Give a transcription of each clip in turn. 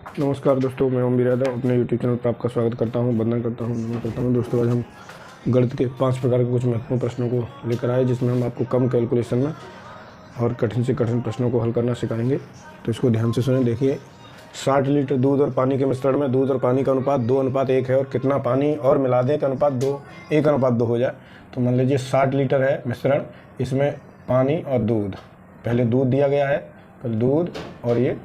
नमस्कार दोस्तों, मैं ओम बिरादर अपने यूट्यूब चैनल पर आपका स्वागत करता हूं, वंदन करता हूं, नमन करता हूं। दोस्तों, आज हम गणित के 5 प्रकार के कुछ महत्वपूर्ण प्रश्नों को लेकर आए, जिसमें हम आपको कम कैलकुलेशन में और कठिन से कठिन प्रश्नों को हल करना सिखाएंगे। तो इसको ध्यान से सुनें। देखिए, 60 लीटर दूध और पानी के मिश्रण में दूध और पानी का अनुपात 2:1 है और कितना पानी और मिला दें कि अनुपात 1:2 हो जाए। तो मान लीजिए 60 लीटर है मिश्रण, इसमें पानी और दूध। पहले दूध दिया गया है, फिर दूध और ये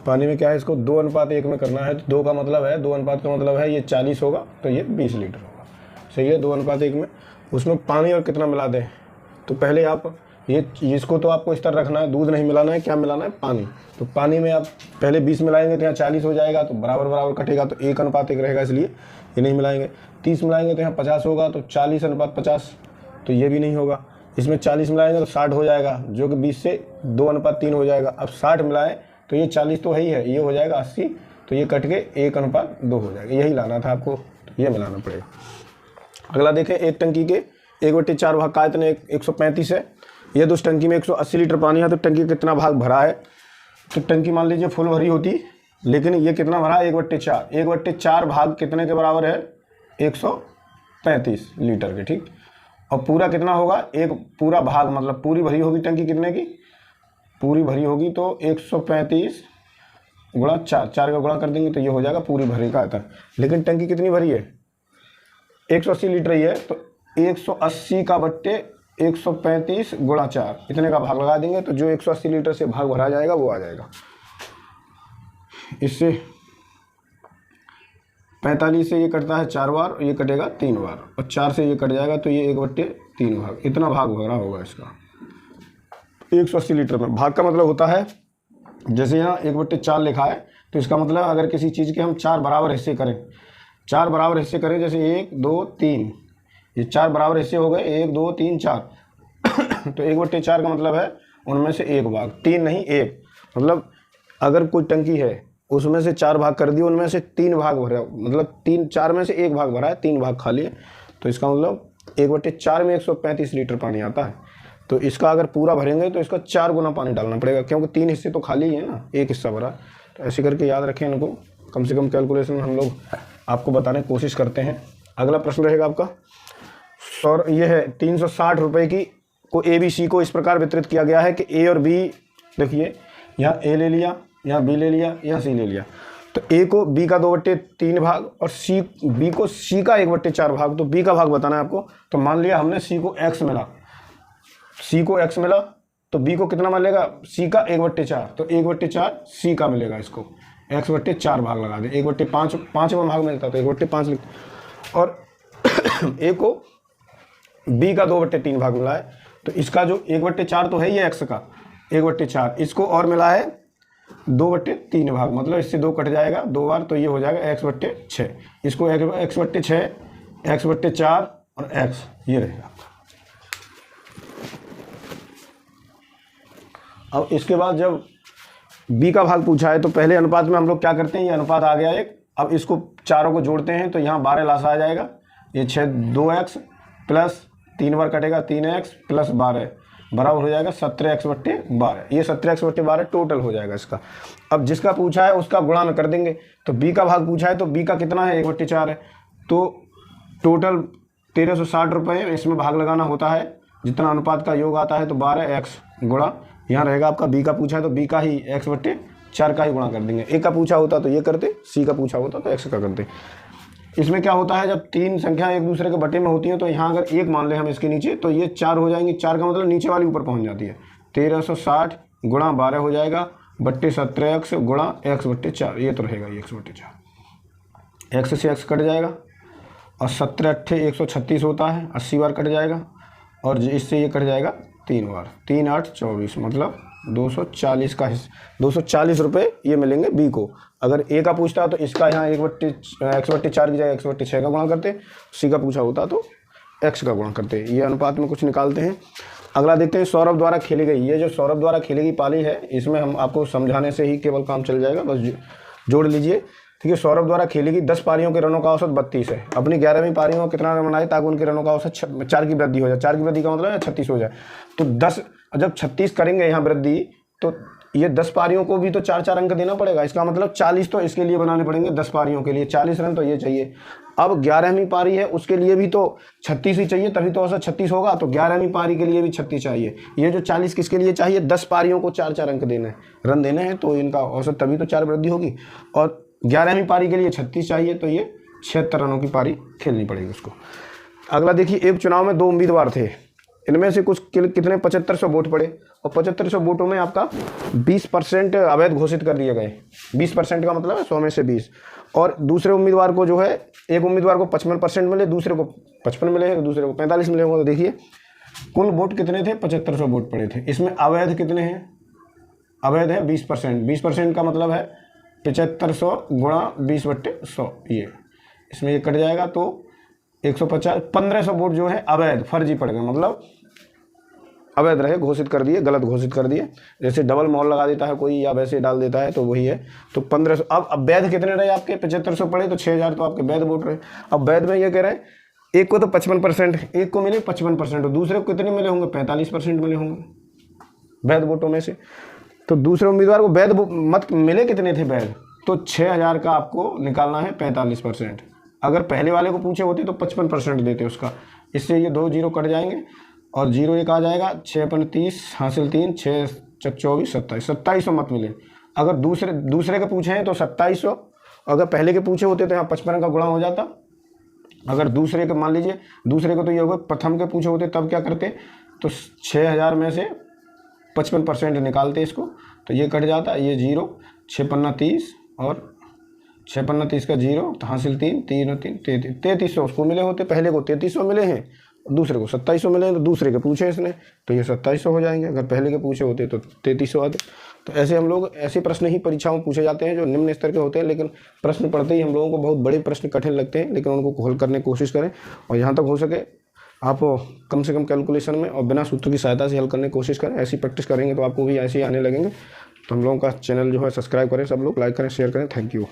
पानी में क्या है, इसको 2:1 में करना है। तो 2 का मतलब है, 2 अनुपात का मतलब है ये 40 होगा, तो ये 20 लीटर होगा। सही है, 2:1 में उसमें पानी और कितना मिला दें। तो पहले आप इसको तो आपको इस तरह रखना है, दूध नहीं मिलाना है, क्या मिलाना है, पानी। तो पानी में आप पहले 20 मिलाएंगे तो यहाँ 40 हो जाएगा, तो बराबर बराबर कटेगा, तो 1:1 रहेगा, इसलिए ये नहीं मिलाएंगे। 30 मिलाएंगे तो यहाँ 50 होगा, तो 40:50, तो ये भी नहीं होगा। इसमें 40 मिलाएंगे तो 60 हो जाएगा, जो कि 20 से 2:3 हो जाएगा। अब 60 मिलाएं तो ये 40 तो है ही है, ये हो जाएगा 80, तो ये कट के 1:2 हो जाएगा। यही लाना था आपको, तो ये मिलाना पड़ेगा। अगला देखें, एक टंकी के 1/4 भाग का आयतन 135 है। यदि उस टंकी में 180 लीटर पानी है तो टंकी कितना भाग भरा है। तो टंकी मान लीजिए फुल भरी होती, लेकिन ये कितना भरा है, 1/4। 1/4 भाग कितने के बराबर है, 135 लीटर के, ठीक। और पूरा कितना होगा, एक पूरा भाग मतलब पूरी भरी होगी टंकी कितने की, पूरी भरी होगी तो 135 गुणा 4 का गुणा कर देंगे तो ये हो जाएगा पूरी भरी का आयतन। लेकिन टंकी कितनी भरी है, 180 लीटर ही है, तो 180 का बट्टे 135 गुणा 4 इतने का भाग लगा देंगे, तो जो 180 लीटर से भाग भरा जाएगा वो आ जाएगा। इससे 45 से ये कटता है 4 बार, ये कटेगा 3 बार, और 4 से ये कट जाएगा, तो ये 1/3 भाग, इतना भाग भरा होगा इसका 180 लीटर में। भाग का मतलब होता है, जैसे यहाँ 1/4 लिखा है, तो इसका मतलब अगर किसी चीज़ के हम 4 बराबर हिस्से करें, 4 बराबर हिस्से करें, जैसे 1 2 3, ये 4 बराबर हिस्से हो गए, 1 2 3 4 तो 1/4 का मतलब है उनमें से एक भाग, 3 नहीं 1, मतलब अगर कोई टंकी है उसमें से 4 भाग कर दिए, उनमें से 3 भाग भरा, मतलब 4 में से 1 भाग भरा है, 3 भाग खाली है। तो इसका मतलब 1/4 में 135 लीटर पानी आता है। तो इसका अगर पूरा भरेंगे तो इसका 4 गुना पानी डालना पड़ेगा, क्योंकि 3 हिस्से तो खाली ही है ना, एक हिस्सा भरा। तो ऐसे करके याद रखें इनको, कम से कम कैलकुलेशन हम लोग आपको बताने की कोशिश करते हैं। अगला प्रश्न रहेगा आपका, और ये है 360 रुपये की को ABC को इस प्रकार वितरित किया गया है कि A और B, देखिए यहाँ A ले लिया, यहाँ B ले लिया, यहाँ C ले लिया। तो A को B का 2/3 भाग और B को C का 1/4 भाग, तो B का भाग बताना है आपको। तो मान लिया हमने C को X मिला, C को X मिला, तो B को कितना मिलेगा, C का 1/4, तो 1/4 C का मिलेगा, इसको X/4 भाग लगा दें। 1/5 पाँचवां भाग मिलता तो 1/5 लिखते। और A को B का 2/3 भाग मिला है, तो इसका जो 1/4 तो है ही है X का 1/4, इसको और मिला है 2/3 भाग, मतलब इससे 2 कट जाएगा 2 बार, तो ये हो जाएगा X/6। इसको X/6, X/4 और X ये रहेगा। अब इसके बाद जब B का भाग पूछा है, तो पहले अनुपात में हम लोग क्या करते हैं, ये अनुपात आ गया एक। अब इसको चारों को जोड़ते हैं, तो यहाँ 12 लासा आ जाएगा, ये 2x प्लस 3 बार कटेगा 3x प्लस 12 बराबर हो जाएगा 17x/12। ये 17x/12 टोटल हो जाएगा इसका। अब जिसका पूछा है उसका गुणा कर देंगे। तो B का भाग पूछा है, तो B का कितना है, 1/4 है, तो टोटल 1360 रुपये इसमें भाग लगाना होता है। जितना अनुपात का योग आता है, तो 12x गुणा, यहाँ रहेगा आपका B का पूछा है तो B का ही X/4 का ही गुणा कर देंगे। A का पूछा होता तो ये करते, C का पूछा होता तो X का करते। इसमें क्या होता है, जब 3 संख्या एक दूसरे के बटे में होती है, तो यहाँ अगर 1 मान लें हम इसके नीचे, तो ये 4 हो जाएंगी। 4 का मतलब नीचे वाली ऊपर पहुँच जाती है। 1360 गुणा 12 हो जाएगा, बट्टे 17x गुणा X/4, ये तो रहेगा X/4। X से X कट जाएगा, और 17×8 = 136 होता है, 80 बार कट जाएगा, और इससे ये कट जाएगा 3 बार, 3 8 24, मतलब 240 का हिस्सा, 240 रुपये ये मिलेंगे B को। अगर A का पूछता है तो इसका यहाँ X/4 की जगह X/6 का गुणा करते, C का पूछा होता तो X का गुणा करते। ये अनुपात में कुछ निकालते हैं। अगला देखते हैं, सौरभ द्वारा खेली गई, ये जो सौरभ द्वारा खेली गई पाली है, इसमें हम आपको समझाने से ही केवल काम चल जाएगा, बस जोड़ लीजिए। ठीक है, सौरभ द्वारा खेली गई 10 पारियों के रनों का औसत 32 है। अपनी 11वीं पारी में कितना रन बनाए ताकि उनके रनों का औसत 4 की वृद्धि हो जाए। 4 की वृद्धि का मतलब है 36 हो जाए। तो 10 जब 36 करेंगे यहाँ वृद्धि, तो ये 10 पारियों को भी तो 4-4 अंक देना पड़ेगा। इसका मतलब 40 तो इसके लिए बनाने पड़ेंगे, 10 पारियों के लिए 40 रन तो ये चाहिए। अब 11वीं पारी है, उसके लिए भी तो 36 ही चाहिए, तभी तो औसत 36 होगा। तो 11वीं पारी के लिए भी 36 चाहिए। ये जो 40 किसके लिए चाहिए, 10 पारियों को 4-4 अंक देने हैं, रन देने हैं, तो इनका औसत तभी तो 4 वृद्धि होगी। और 11वीं पारी के लिए 36 चाहिए, तो ये 76 रनों की पारी खेलनी पड़ेगी उसको। अगला देखिए, एक चुनाव में 2 उम्मीदवार थे, इनमें से कुछ कितने 7500 वोट पड़े, और 7500 वोटों में आपका 20% अवैध घोषित कर दिए गए। 20% का मतलब है 100 में से 20। और दूसरे उम्मीदवार को जो है, एक उम्मीदवार को 55% मिले, दूसरे को 55 मिले हैं, दूसरे को 45 मिले होंगे। तो देखिए कुल वोट कितने थे, 7500 वोट पड़े थे। इसमें अवैध कितने हैं, अवैध है 20%। 20% का मतलब है 7500 गुणा 20/100, ये इसमें ये कट जाएगा, तो 150, 1500 वोट जो है अवैध, फर्जी पड़ गए, मतलब अवैध रहे, घोषित कर दिए, गलत घोषित कर दिए। जैसे डबल मोहर लगा देता है कोई, या वैसे डाल देता है, तो वही है। तो 1500। अब वैध कितने रहे आपके, 7500 पड़े तो 6000 तो आपके वैध वोट रहे। अब वैध में ये कह रहे हैं, एक को तो 55%, एक को मिले 55%, और दूसरे को कितने मिले होंगे, 45% मिले होंगे वैध वोटों में से। तो दूसरे उम्मीदवार को वैध मत मिले कितने थे वैध, तो 6000 का आपको निकालना है 45%। अगर पहले वाले को पूछे होते तो 55% देते उसका। इससे ये 2 जीरो कट जाएंगे, और 0 1 आ जाएगा, 6 × 30 हासिल 3, 6 × 24 27, 2700 मत मिले। अगर दूसरे के पूछे हैं तो 2700, अगर पहले के पूछे होते तो यहाँ 55 का गुणा हो जाता। अगर दूसरे के, मान लीजिए दूसरे को तो ये होगा, प्रथम के पूछे होते तब क्या करते, तो 6000 में से 55% निकालते इसको, तो ये कट जाता, ये 0, 6 × 30 और 6 × 30 का 0, तो हासिल 3, 3 और 3 3300 उसको मिले होते, पहले को 3300 मिले हैं, दूसरे को 2700 मिले हैं। तो दूसरे के पूछे इसने, तो ये 2700 हो जाएंगे। अगर पहले के पूछे होते तो 3300 आते। तो ऐसे हम लोग, ऐसे प्रश्न ही परीक्षाओं में पूछे जाते हैं जो निम्न स्तर के होते हैं, लेकिन प्रश्न पढ़ते ही हम लोगों को बहुत बड़े प्रश्न कठिन लगते हैं, लेकिन उनको हल करने की कोशिश करें। और जहाँ तक हो सके आप कम से कम कैलकुलेशन में और बिना सूत्र की सहायता से हल करने की कोशिश करें। ऐसी प्रैक्टिस करेंगे तो आपको भी ऐसे ही आने लगेंगे। तो हम लोगों का चैनल जो है सब्सक्राइब करें, सब लोग लाइक करें, शेयर करें। Thank you.